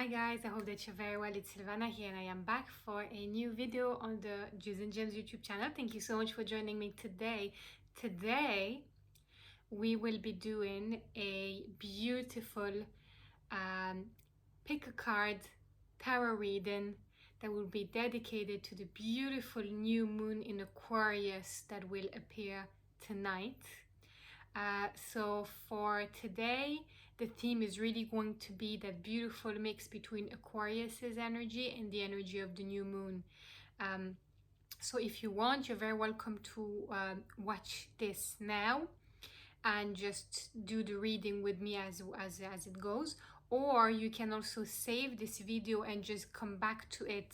Hi guys, I hope that you're very well. It's Sylvana here and I am back for a new video on the Jewels and Gems YouTube channel. Thank you so much for joining me today. Today we will be doing a beautiful pick a card tarot reading that will be dedicated to the beautiful new moon in Aquarius that will appear tonight. So for today, the theme is really going to be that beautiful mix between Aquarius's energy and the energy of the new moon. So if you want, you're very welcome to watch this now and just do the reading with me as it goes, or you can also save this video and just come back to it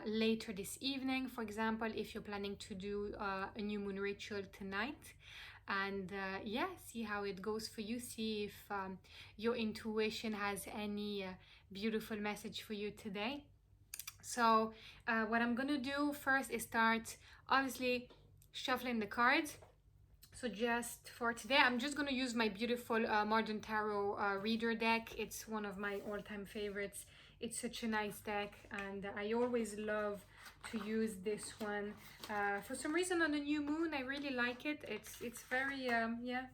later this evening, for example, if you're planning to do a new moon ritual tonight. And yeah, see how it goes for you. See if your intuition has any beautiful message for you today. So what I'm gonna do first is start obviously shuffling the cards. So just for today, I'm just gonna use my beautiful Modern Tarot reader deck. It's one of my all-time favorites. It's such a nice deck and I always love to use this one. For some reason on the new moon, I really like it. It's very, yeah,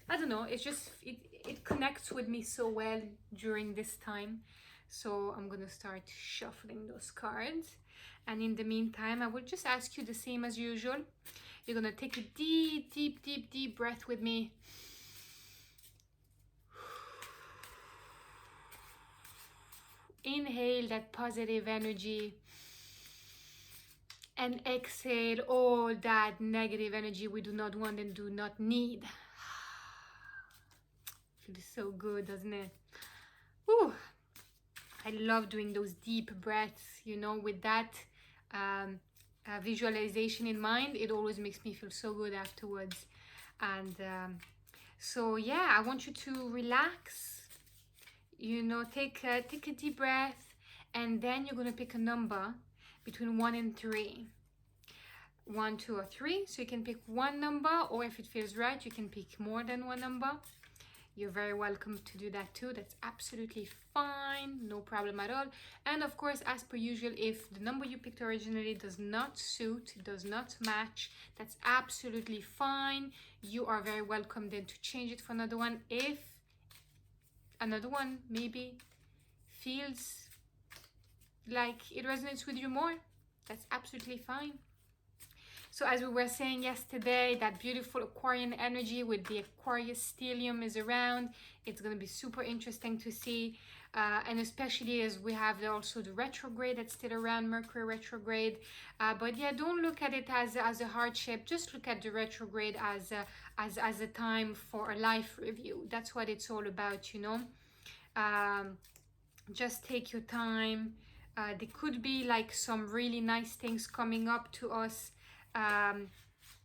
I don't know. It's just, it connects with me so well during this time. So I'm gonna start shuffling those cards. And in the meantime, I will just ask you the same as usual. You're gonna take a deep, deep, deep, deep breath with me. Inhale that positive energy and exhale all that negative energy we do not want and do not need. Feels so good, doesn't it? Whew. I love doing those deep breaths, you know, with that visualization in mind. It always makes me feel so good afterwards. And so yeah, I want you to relax. You know, take a deep breath, and then you're gonna pick a number between 1 and 3. 1, 2, or 3. So you can pick one number, or if it feels right, you can pick more than one number. You're very welcome to do that too. That's absolutely fine, no problem at all. And of course, as per usual, if the number you picked originally does not suit, does not match, that's absolutely fine. You are very welcome then to change it for another one. If another one maybe feels like it resonates with you more, that's absolutely fine. So as we were saying yesterday, that beautiful Aquarian energy with the Aquarius stellium is around. It's going to be super interesting to see, and especially as we have also the retrograde that's still around, Mercury retrograde. But yeah, don't look at it as a hardship. Just look at the retrograde as a time for a life review. That's what it's all about, you know. Just take your time. There could be like some really nice things coming up to us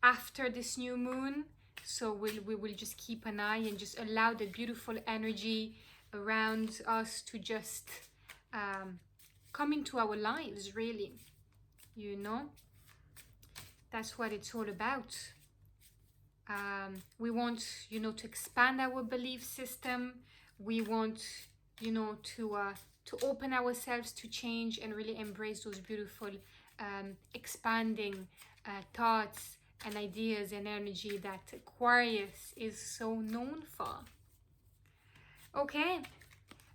after this new moon, so we will just keep an eye and just allow the beautiful energy around us to just come into our lives, really, you know. That's what it's all about. We want, you know, to expand our belief system. We want, you know, to open ourselves to change and really embrace those beautiful expanding thoughts and ideas and energy that Aquarius is so known for. Okay,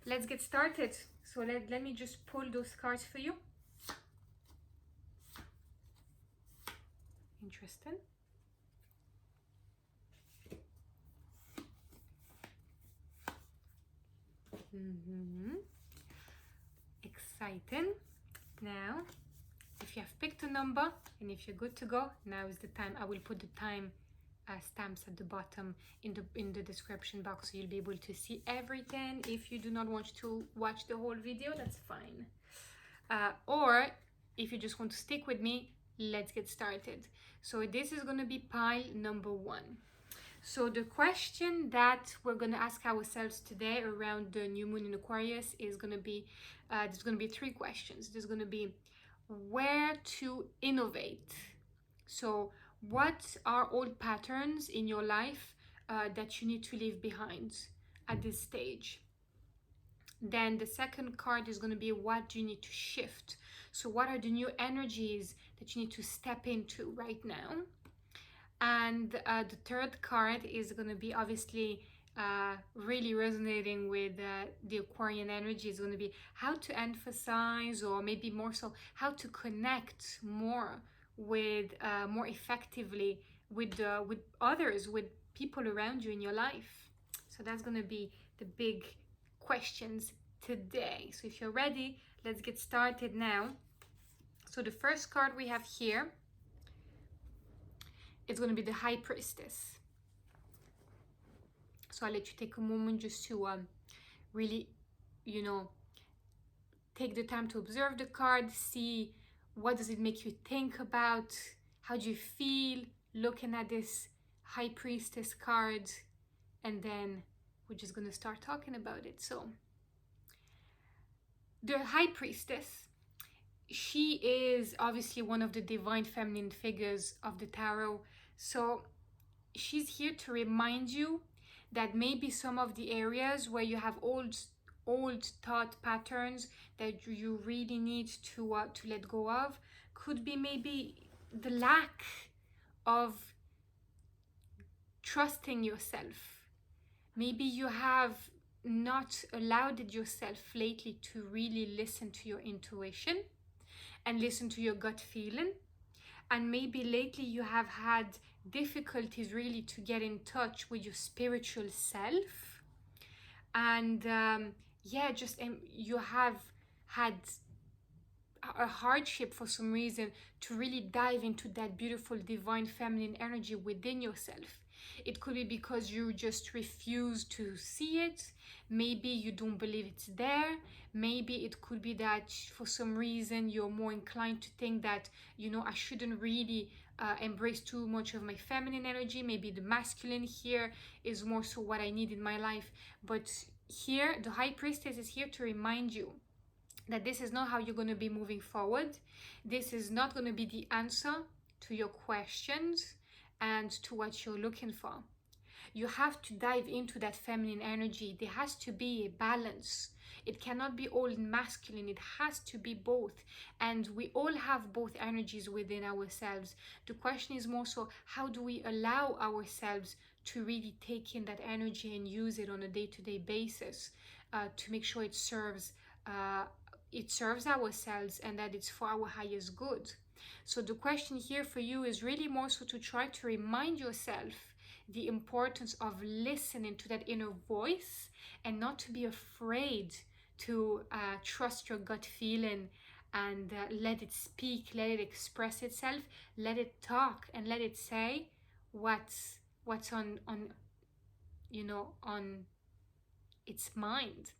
let's get started. So let me just pull those cards for you. Interesting. Exciting. Now, if you have picked a number and if you're good to go, now is the time. I will put the time stamps at the bottom in the description box, so you'll be able to see everything. If you do not want to watch the whole video, that's fine. Or if you just want to stick with me, let's get started. So this is going to be pile number 1. So the question that we're going to ask ourselves today around the new moon in Aquarius is going to be, there's going to be 3 questions. There's going to be where to innovate. So what are old patterns in your life that you need to leave behind at this stage? Then the second card is going to be, what do you need to shift? So what are the new energies that you need to step into right now? And the third card is going to be obviously really resonating with the Aquarian energy. Is going to be how to emphasize, or maybe more so how to connect more with more effectively with others, with people around you in your life. So that's going to be the big questions today. So if you're ready, let's get started now. So the first card we have here, it's going to be the High Priestess. So I'll let you take a moment just to really, take the time to observe the card, see what does it make you think about, how do you feel looking at this High Priestess card, and then we're just going to start talking about it. So the High Priestess, she is obviously one of the divine feminine figures of the tarot. So she's here to remind you that maybe some of the areas where you have old thought patterns that you really need to let go of could be maybe the lack of trusting yourself. Maybe you have not allowed it yourself lately to really listen to your intuition and listen to your gut feeling. And maybe lately you have had difficulties really to get in touch with your spiritual self. And you have had a hardship for some reason to really dive into that beautiful divine feminine energy within yourself. It could be because you just refuse to see it. Maybe you don't believe it's there. Maybe it could be that for some reason you're more inclined to think that, I shouldn't really embrace too much of my feminine energy. Maybe the masculine here is more so what I need in my life. But here, the High Priestess is here to remind you that this is not how you're going to be moving forward. This is not going to be the answer to your questions and to what you're looking for. You have to dive into that feminine energy. There has to be a balance. It cannot be all masculine. It has to be both. And we all have both energies within ourselves. The question is more so, how do we allow ourselves to really take in that energy and use it on a day-to-day basis to make sure it serves ourselves and that it's for our highest good. So the question here for you is really more so to try to remind yourself the importance of listening to that inner voice and not to be afraid to trust your gut feeling and let it speak, let it express itself, let it talk, and let it say what's on its mind.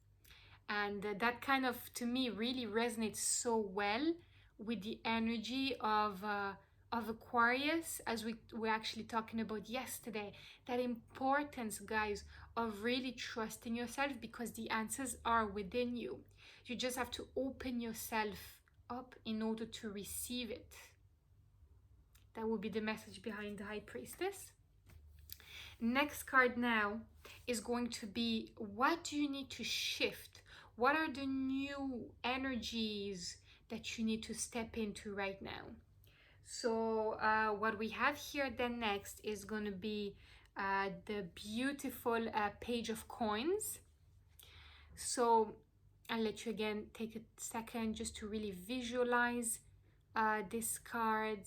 And that kind of, to me, really resonates so well with the energy of Aquarius, as we were actually talking about yesterday. That importance, guys, of really trusting yourself, because the answers are within you. You just have to open yourself up in order to receive it. That will be the message behind the High Priestess. Next card now is going to be, what do you need to shift? What are the new energies that you need to step into right now? So what we have here then next is going to be the beautiful Page of Coins. So I'll let you again take a second just to really visualize this card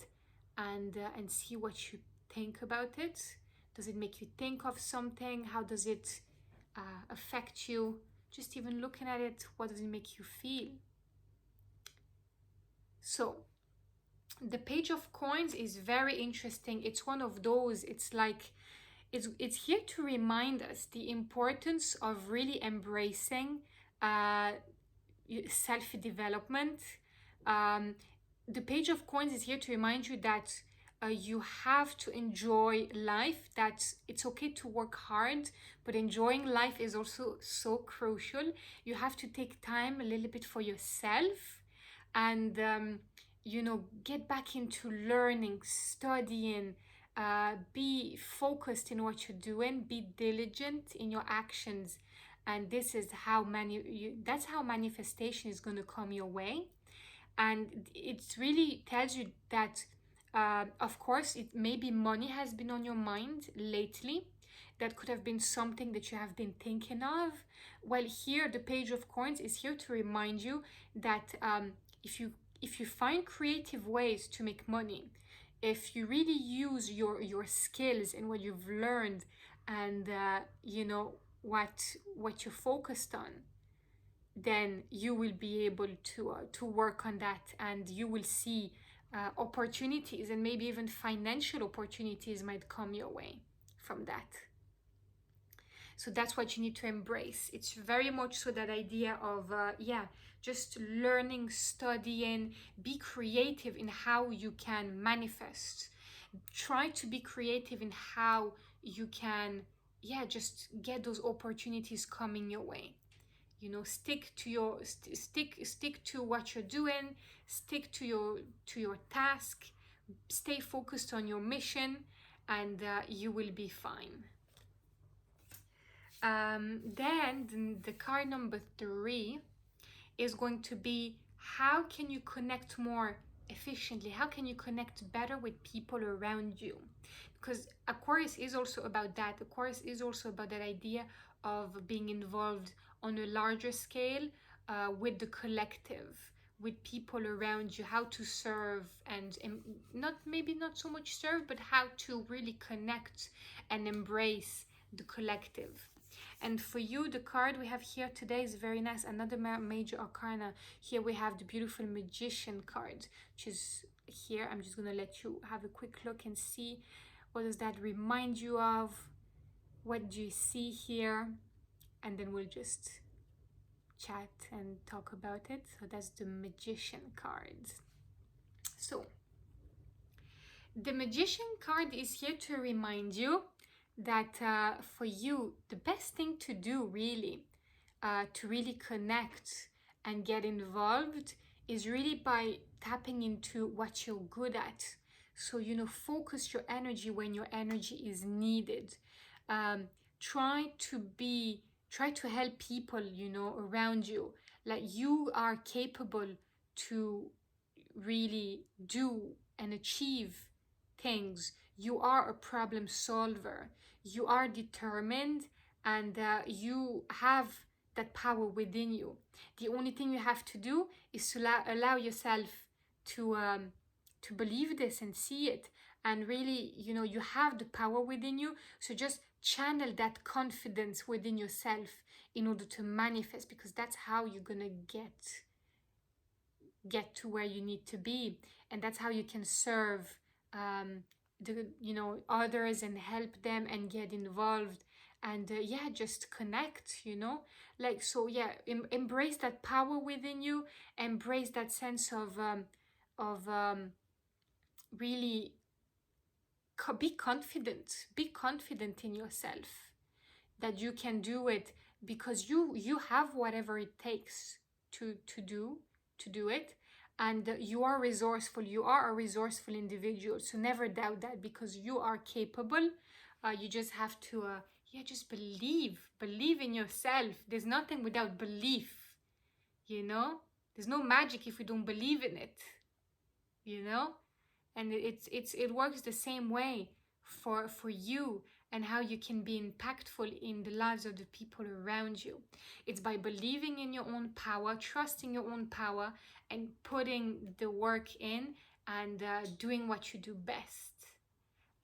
and see what you think about it. Does it make you think of something? How does it affect you? Just even looking at it, what does it make you feel? So the Page of Coins is very interesting. It's one of those, it's like, it's here to remind us the importance of really embracing self-development. The Page of Coins is here to remind you that you have to enjoy life, that it's okay to work hard, but enjoying life is also so crucial. You have to take time a little bit for yourself and get back into learning, studying, be focused in what you're doing, be diligent in your actions, and this is how that's how manifestation is going to come your way. And it really tells you that of course it maybe money has been on your mind lately. That could have been something that you have been thinking of. Well, here the Page of Coins is here to remind you that if you find creative ways to make money, if you really use your skills and what you've learned, and you know what you're focused on, then you will be able to work on that, and you will see opportunities, and maybe even financial opportunities might come your way from that. So that's what you need to embrace. It's very much so that idea of just learning, studying, be creative in how you can manifest. Try to be creative in how you can just get those opportunities coming your way. You know, stick to your stick to what you're doing, stick to your task, stay focused on your mission, and you will be fine. Then the card number 3 is going to be, how can you connect more efficiently? How can you connect better with people around you? Because Aquarius is also about that. Aquarius is also about that idea of being involved on a larger scale with the collective, with people around you, how to serve, and not so much serve, but how to really connect and embrace the collective. And for you, the card we have here today is very nice. Another major arcana. Here we have the beautiful Magician card, which is here. I'm just going to let you have a quick look and see, what does that remind you of? What do you see here? And then we'll just chat and talk about it. So that's the Magician card. So the Magician card is here to remind you that for you, the best thing to do really to really connect and get involved is really by tapping into what you're good at. So, you know, focus your energy when your energy is needed. Try to help people, you know, around you. Like, you are capable to really do and achieve things. You are a problem solver. You are determined, and you have that power within you. The only thing you have to do is to allow yourself to believe this and see it, and really, you know, you have the power within you. So just channel that confidence within yourself in order to manifest, because that's how you're gonna get to where you need to be, and that's how you can serve others and help them and get involved, and just connect, you know, like, so embrace that power within you, embrace that sense of really be confident in yourself, that you can do it, because you have whatever it takes to do it. And you are resourceful. You are a resourceful individual. So never doubt that, because you are capable. You just have to, just believe in yourself. There's nothing without belief, you know. There's no magic if we don't believe in it, you know. And it works the same way for you, and how you can be impactful in the lives of the people around you. It's by believing in your own power, trusting your own power, and putting the work in, and doing what you do best.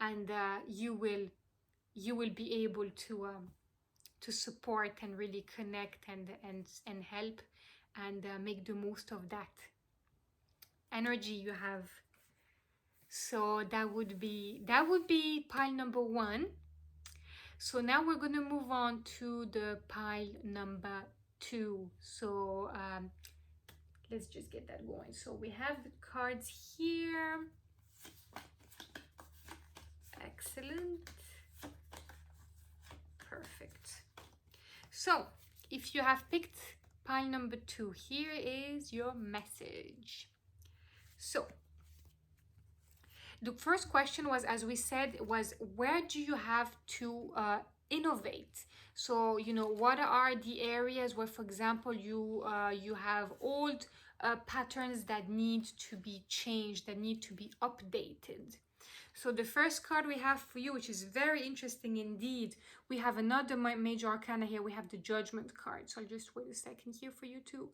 And you will be able to support and really connect and help, and make the most of that energy you have. So that would be pile number 1. So now we're going to move on to the pile number 2. So let's just get that going. So we have the cards here. Excellent. Perfect. So if you have picked pile number 2, here is your message. So the first question was, as we said, was, where do you have to innovate. So, you know, what are the areas where, for example, you have old patterns that need to be changed, that need to be updated. So the first card we have for you, which is very interesting indeed, we have another major arcana here. We have the Judgment card. So I'll just wait a second here for you to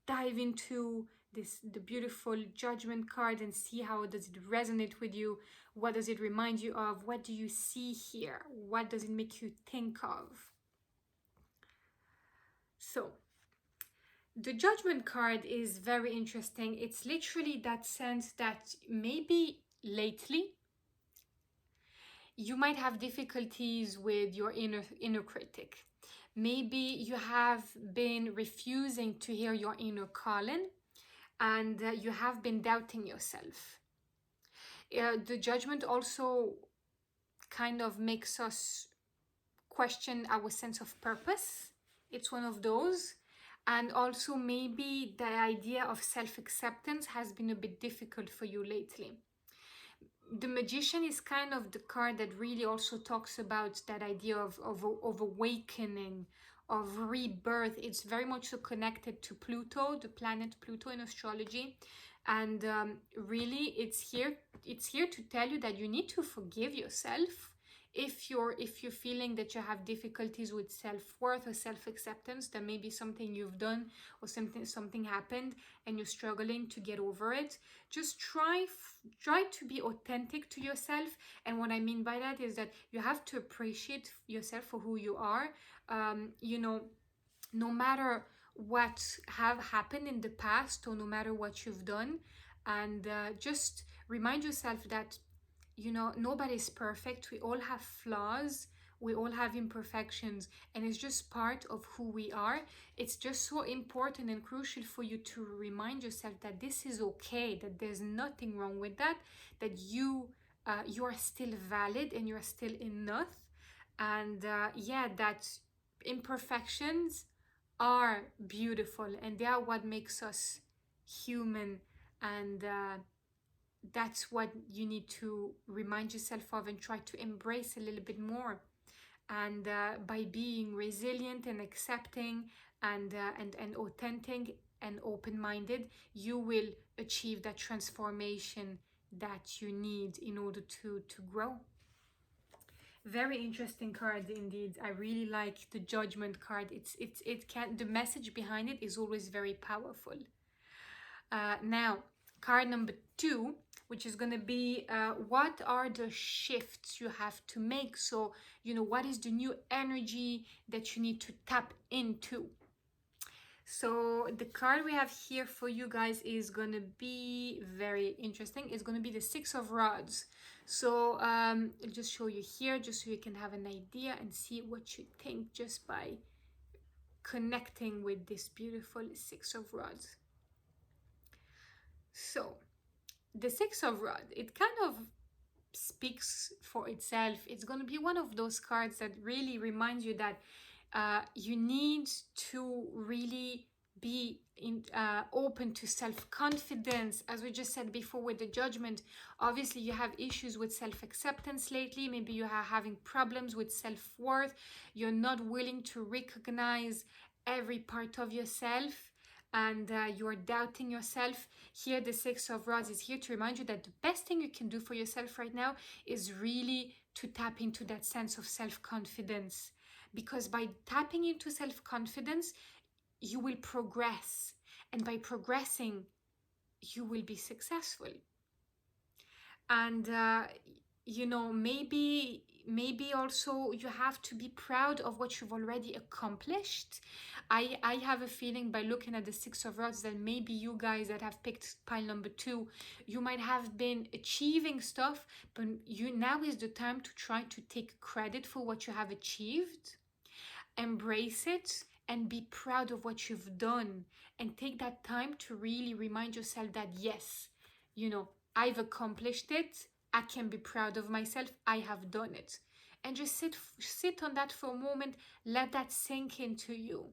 dive into the beautiful Judgment card and see how does it resonate with you. What does it remind you of? What do you see here? What does it make you think of? So the Judgment card is very interesting. It's literally that sense that maybe lately you might have difficulties with your inner critic. Maybe you have been refusing to hear your inner calling, and you have been doubting yourself. The Judgment also kind of makes us question our sense of purpose. It's one of those. And also maybe the idea of self-acceptance has been a bit difficult for you lately. The Magician is kind of the card that really also talks about that idea of awakening, of rebirth. It's very much so connected to Pluto, the planet Pluto in astrology. And really it's here to tell you that you need to forgive yourself. If you're feeling that you have difficulties with self-worth or self-acceptance, there may be something you've done or something happened and you're struggling to get over it. Just try to be authentic to yourself. And what I mean by that is that you have to appreciate yourself for who you are. You know, no matter what have happened in the past or no matter what you've done, and just remind yourself that, you know, nobody's perfect. We all have flaws. We all have imperfections, and it's just part of who we are. It's just so important and crucial for you to remind yourself that this is okay, that there's nothing wrong with that, that you are still valid and you're still enough. And yeah, that imperfections are beautiful and they are what makes us human. And that's what you need to remind yourself of and try to embrace a little bit more. And by being resilient and accepting and authentic and open-minded, you will achieve that transformation that you need in order to grow. Very interesting card indeed. I really like the Judgment card. The message behind it is always very powerful. Now, card number 2, which is going to be what are the shifts you have to make. So, you know, what is the new energy that you need to tap into? So the card we have here for you guys is going to be very interesting. It's going to be the 6 of Rods. So I'll just show you here just so you can have an idea and see what you think just by connecting with this beautiful 6 of Rods. So the 6 of Rods, it kind of speaks for itself. It's going to be one of those cards that really reminds you that you need to really be open to self-confidence. As we just said before with the Judgment, obviously you have issues with self-acceptance lately. Maybe you are having problems with self-worth. You're not willing to recognize every part of yourself, and you're doubting yourself. Here the 6 of Rods is here to remind you that the best thing you can do for yourself right now is really to tap into that sense of self-confidence. Because by tapping into self-confidence, you will progress. And by progressing, you will be successful. And, you know, maybe also you have to be proud of what you've already accomplished. I have a feeling by looking at the 6 of Rods that maybe you guys that have picked pile number 2, you might have been achieving stuff, but now is the time to try to take credit for what you have achieved. Embrace it and be proud of what you've done, and take that time to really remind yourself that yes, you know, I've accomplished it. I can be proud of myself. I have done it. And just sit on that for a moment. Let that sink into you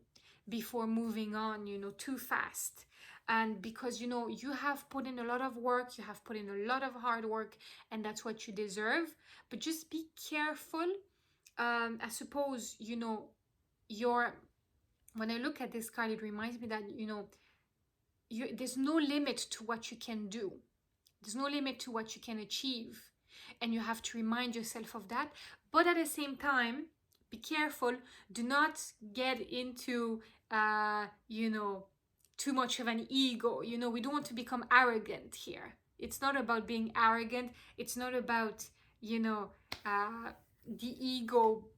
before moving on, you know, too fast. And because, you know, you have put in a lot of work, you have put in a lot of hard work, and that's what you deserve. But just be careful I suppose, when I look at this card, it reminds me that, there's no limit to what you can do. There's no limit to what you can achieve. And you have to remind yourself of that. But at the same time, be careful. Do not get into, too much of an ego. We don't want to become arrogant here. It's not about being arrogant. It's not about, the ego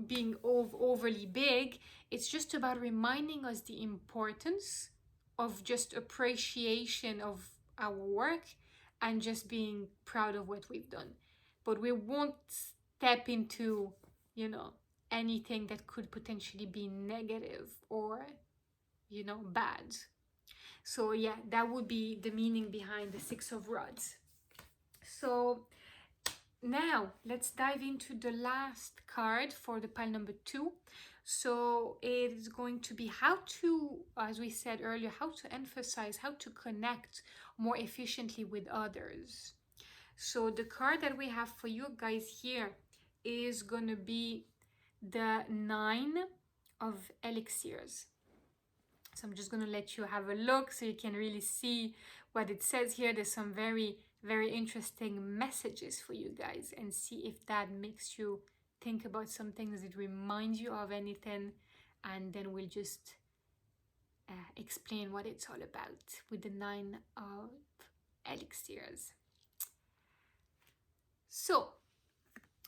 being overly big. It's just about reminding us the importance of just appreciation of our work and just being proud of what we've done. But we won't step into, anything that could potentially be negative or, bad. So yeah, that would be the meaning behind the Six of Rods. So now let's dive into the last card for the pile number 2. So it is going to be how to, as we said earlier, how to emphasize, how to connect more efficiently with others. So the card that we have for you guys here is going to be the 9 of Elixirs. So I'm just going to let you have a look so you can really see what it says here. There's some very, very interesting messages for you guys, and see if that makes you think about something. Does it remind you of anything? And then we'll just explain what it's all about with the 9 of Elixirs. So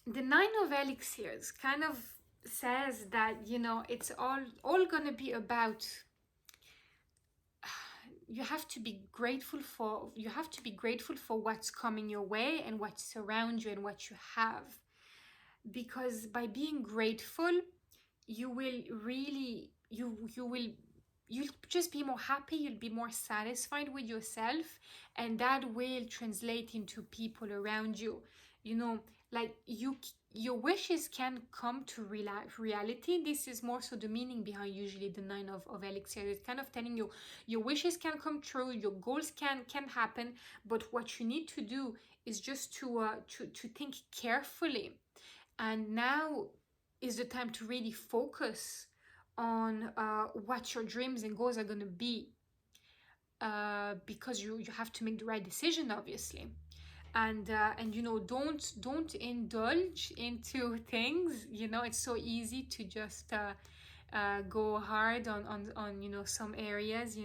the 9 of Elixirs kind of says that, it's all gonna be about, you have to be grateful for what's coming your way and what's around you and what you have. Because by being grateful, you will really, you'll just be more happy, you'll be more satisfied with yourself, and that will translate into people around you. Like your wishes can come to reality. This is more so the meaning behind usually the 9 of Elixir. It's kind of telling you your wishes can come true, your goals can happen, but what you need to do is just to think carefully. And now is the time to really focus on what your dreams and goals are going to be, because you have to make the right decision, obviously. And don't indulge into things. It's so easy to just go hard on some areas.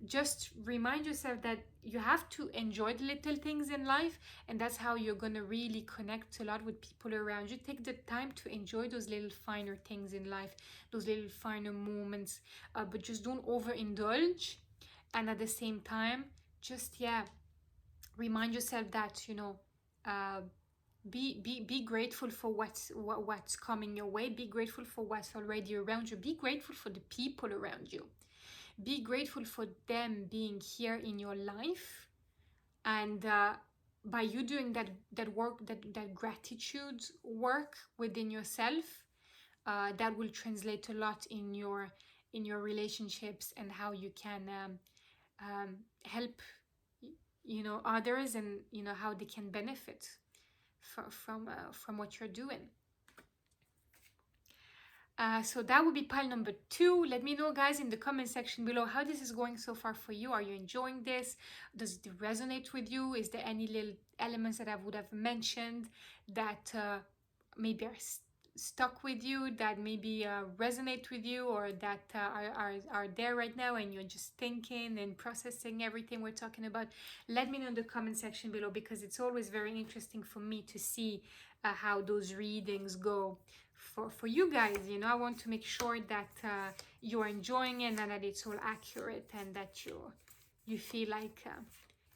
Just remind yourself that you have to enjoy the little things in life, and that's how you're gonna really connect a lot with people around you. Take the time to enjoy those little finer things in life, those little finer moments, but just don't overindulge. And at the same time, just remind yourself that be grateful for what's coming your way. Be grateful for what's already around you. Be grateful for the people around you. Be grateful for them being here in your life. And by you doing that work, that gratitude work within yourself, that will translate a lot in your relationships, and how you can help others, and how they can benefit from what you're doing. So that would be pile number 2. Let me know, guys, in the comment section below how this is going so far for you. Are you enjoying this? Does it resonate with you? Is there any little elements that I would have mentioned that maybe are stuck with you, that maybe resonate with you, or that are there right now and you're just thinking and processing everything we're talking about? Let me know in the comment section below, because it's always very interesting for me to see how those readings go for you guys. I want to make sure that you're enjoying it, and that it's all accurate, and that you feel like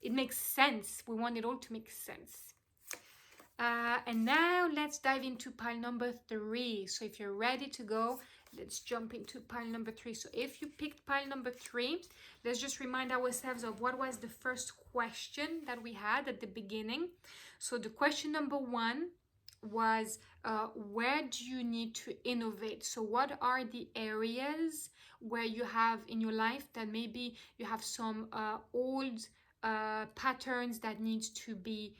it makes sense. We want it all to make sense. And now let's dive into pile number 3. So if you're ready to go, let's jump into pile number 3. So if you picked pile number 3, let's just remind ourselves of what was the first question that we had at the beginning. So the question number 1 was, where do you need to innovate? So what are the areas where you have in your life that maybe you have some old patterns that needs to be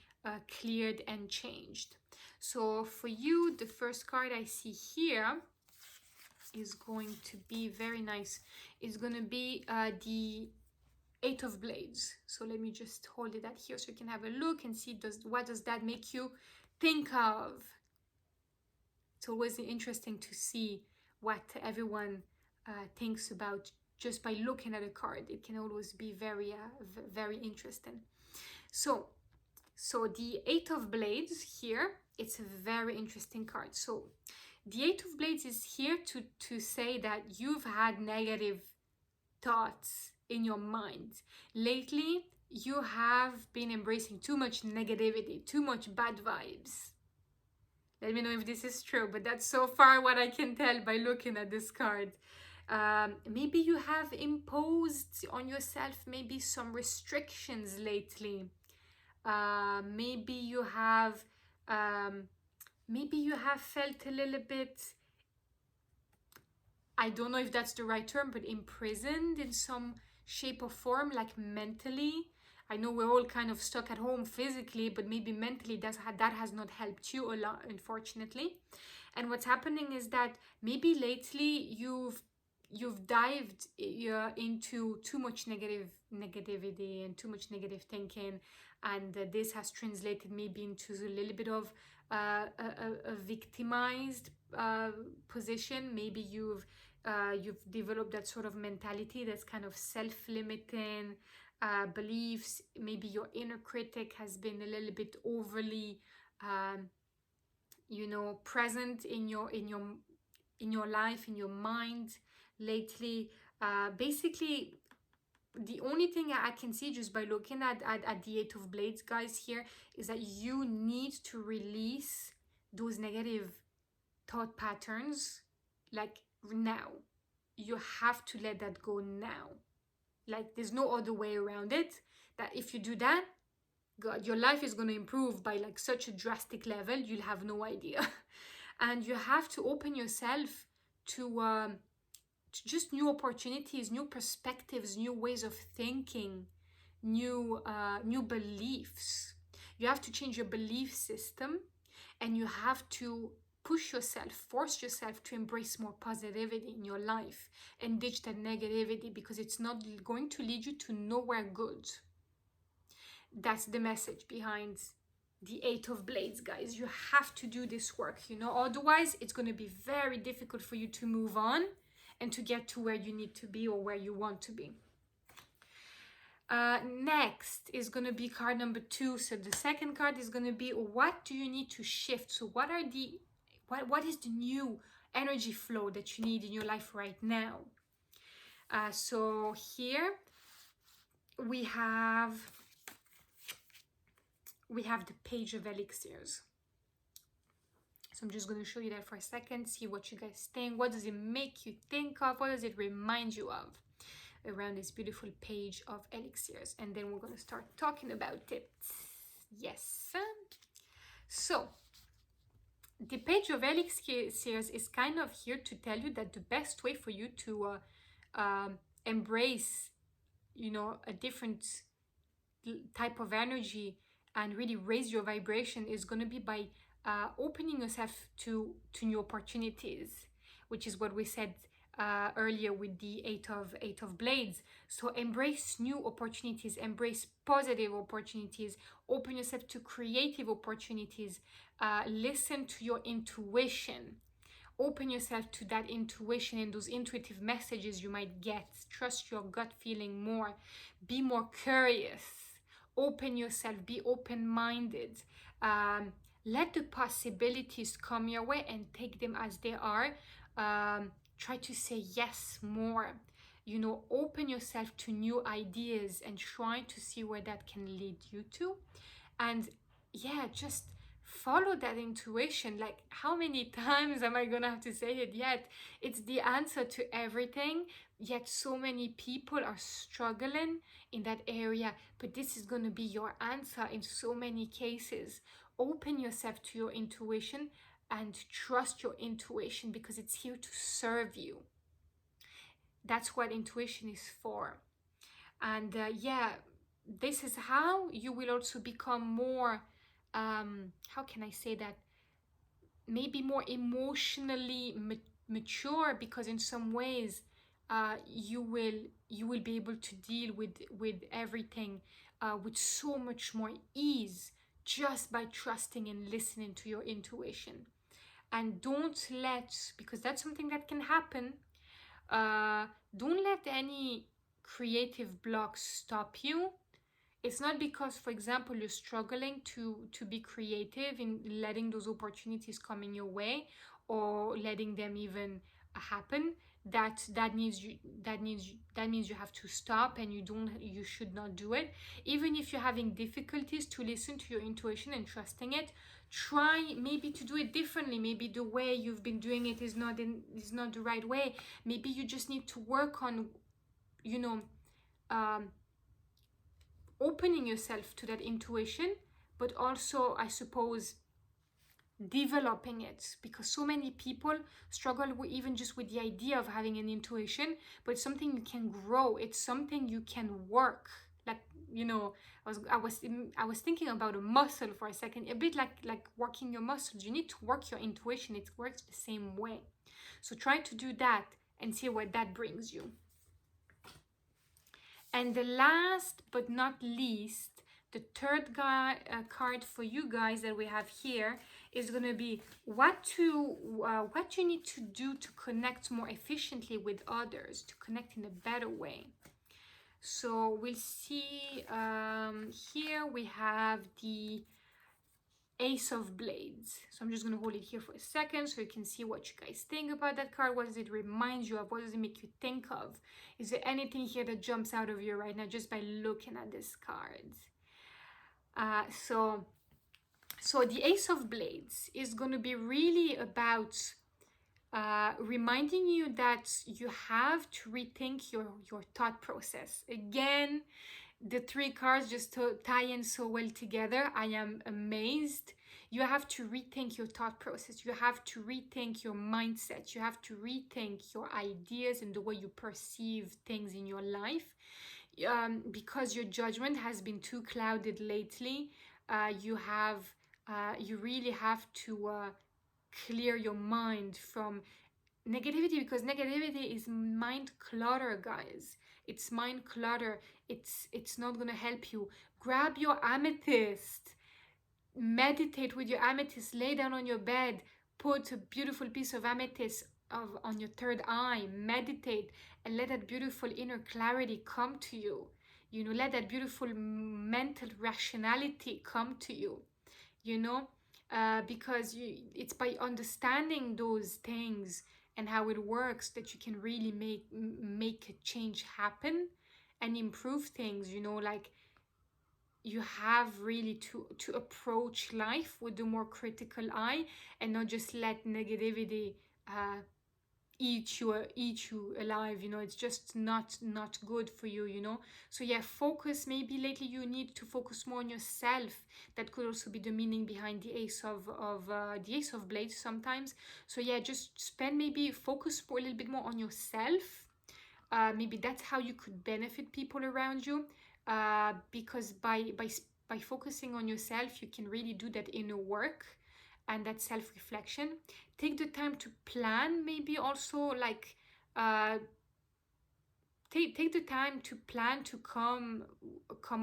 cleared and changed? So for you, the first card I see here is going to be very nice. It's going to be the Eight of Blades. So let me just hold it at here so you can have a look and see what does that make you think of. It's always interesting to see what everyone thinks about just by looking at a card. It can always be very very interesting. So the Eight of Blades here, it's a very interesting card. So the Eight of Blades is here to say that you've had negative thoughts in your mind. Lately, you have been embracing too much negativity, too much bad vibes. Let me know if this is true, but that's so far what I can tell by looking at this card. Maybe you have imposed on yourself maybe some restrictions lately. Maybe you have felt a little bit, I don't know if that's the right term, but imprisoned in some shape or form, like mentally. I know we're all kind of stuck at home physically, but maybe mentally that has not helped you a lot, unfortunately. And what's happening is that maybe lately you've dived into too much negativity and too much negative thinking, and this has translated maybe into a little bit of a victimized position. Maybe you've developed that sort of mentality that's kind of self-limiting beliefs. Maybe your inner critic has been a little bit overly present in your life, in your mind lately. Basically, the only thing I can see just by looking at the Eight of Blades, guys, here is that you need to release those negative thought patterns, like now. You have to let that go now. Like, there's no other way around it. That if you do that, God, your life is going to improve by like such a drastic level, you'll have no idea. And you have to open yourself to just new opportunities, new perspectives, new ways of thinking, new beliefs. You have to change your belief system, and you have to push yourself, force yourself to embrace more positivity in your life and ditch that negativity, because it's not going to lead you to nowhere good. That's the message behind the Eight of Blades, guys. You have to do this work, otherwise it's going to be very difficult for you to move on and to get to where you need to be or where you want to be. Next is going to be card number 2. So the second card is going to be, what do you need to shift? So what is the new energy flow that you need in your life right now? So here we have the Page of Elixirs. So I'm just going to show you that for a second, see what you guys think. What does it make you think of? What does it remind you of around this beautiful Page of Elixirs? And then we're going to start talking about it. Yes. So the Page of Elixirs is kind of here to tell you that the best way for you to embrace, a different type of energy and really raise your vibration is going to be by opening yourself to new opportunities, which is what we said earlier with the Eight of Blades. So embrace new opportunities, embrace positive opportunities, open yourself to creative opportunities, listen to your intuition, open yourself to that intuition and those intuitive messages you might get. Trust your gut feeling more, be more curious, open yourself, be open-minded. Let the possibilities come your way and take them as they are. Try to say yes more. Open yourself to new ideas and try to see where that can lead you to. And yeah, just follow that intuition. Like, how many times am I gonna have to say it yet? It's the answer to everything, yet so many people are struggling in that area, but this is gonna be your answer in so many cases. Open yourself to your intuition and trust your intuition, because it's here to serve you. That's what intuition is for. And yeah, this is how you will also become more, how can I say that? maybe more emotionally mature, because in some ways you will be able to deal with everything with so much more ease, just by trusting and listening to your intuition. And don't let, because that's something that can happen, don't let any creative blocks stop you. It's not because, for example, you're struggling to be creative in letting those opportunities come in your way, or letting them even happen, that means you have to stop, and you should not do it. Even if you're having difficulties to listen to your intuition and trusting it, try maybe to do it differently. Maybe the way you've been doing it is not the right way. Maybe you just need to work on, you know, opening yourself to that intuition, but also, I suppose, developing it, because so many people struggle with, even just with the idea of having an intuition. But it's something you can grow, it's something you can work. Like, you know, I was thinking about a muscle for a second, a bit like working your muscles. You need to work your intuition, it works the same way. So try to do that and see what that brings you. And the last but not least, the third card for you guys that we have here is going to be what you need to do to connect more efficiently with others, to connect in a better way. So we'll see, here we have the Ace of Blades. So I'm just going to hold it here for a second so you can see what you guys think about that card. What does it remind you of? What does it make you think of? Is there anything here that jumps out of you right now just by looking at this card? So the Ace of Blades is going to be really about reminding you that you have to rethink your thought process. Again, the three cards just tie in so well together. I am amazed. You have to rethink your thought process. You have to rethink your mindset. You have to rethink your ideas and the way you perceive things in your life. Because your judgment has been too clouded lately. You really have to clear your mind from negativity, because negativity is mind clutter, guys. It's mind clutter. It's not gonna help you. Grab your amethyst, meditate with your amethyst, lay down on your bed, put a beautiful piece of amethyst on your third eye, meditate, and let that beautiful inner clarity come to you. You know, let that beautiful mental rationality come to you, you know, because it's by understanding those things and how it works that you can really make a change happen and improve things. You know, like, you have really to approach life with a more critical eye, and not just let negativity eat you alive. You know, it's just not good for you, you know. So yeah, focus. Maybe lately you need to focus more on yourself. That could also be the meaning behind the Ace of Blades sometimes. So yeah, just focus a little bit more on yourself. Maybe that's how you could benefit people around you, because by focusing on yourself, you can really do that inner work and that self-reflection. Take the time to plan, maybe also, like, take the time to plan to come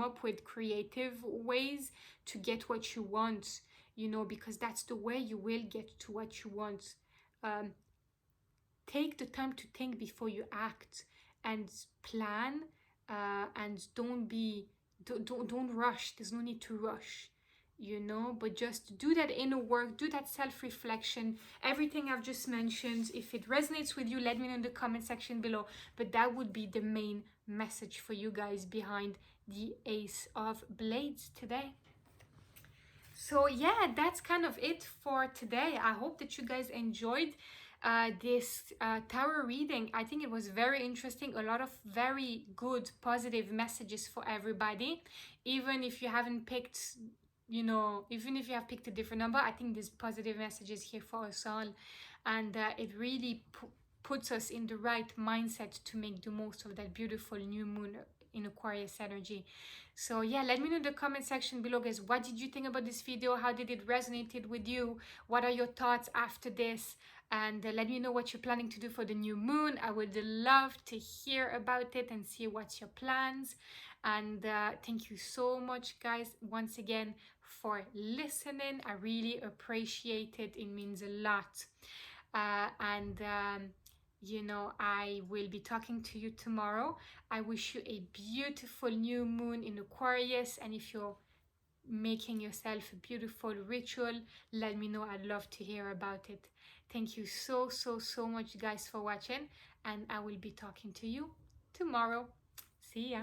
up with creative ways to get what you want, you know, because that's the way you will get to what you want. Take the time to think before you act, and plan, and don't rush. There's no need to rush, you know, but just do that inner work, do that self-reflection, everything I've just mentioned. If it resonates with you, let me know in the comment section below. But that would be the main message for you guys behind the Ace of Blades today. So yeah, that's kind of it for today. I hope that you guys enjoyed this tarot reading. I think it was very interesting. A lot of very good positive messages for everybody. Even if you haven't picked, you know, even if you have picked a different number, I think there's positive messages here for us all. And it really puts us in the right mindset to make the most of that beautiful new moon in Aquarius energy. So yeah, let me know in the comment section below, guys, what did you think about this video? How did it resonate with you? What are your thoughts after this? And let me know what you're planning to do for the new moon. I would love to hear about it and see what's your plans. And thank you so much, guys, once again for listening. I really appreciate it. It means a lot. You know, I will be talking to you tomorrow. I wish you a beautiful new moon in Aquarius, and if you're making yourself a beautiful ritual, let me know. I'd love to hear about it. Thank you so much, guys, for watching, and I will be talking to you tomorrow. See ya.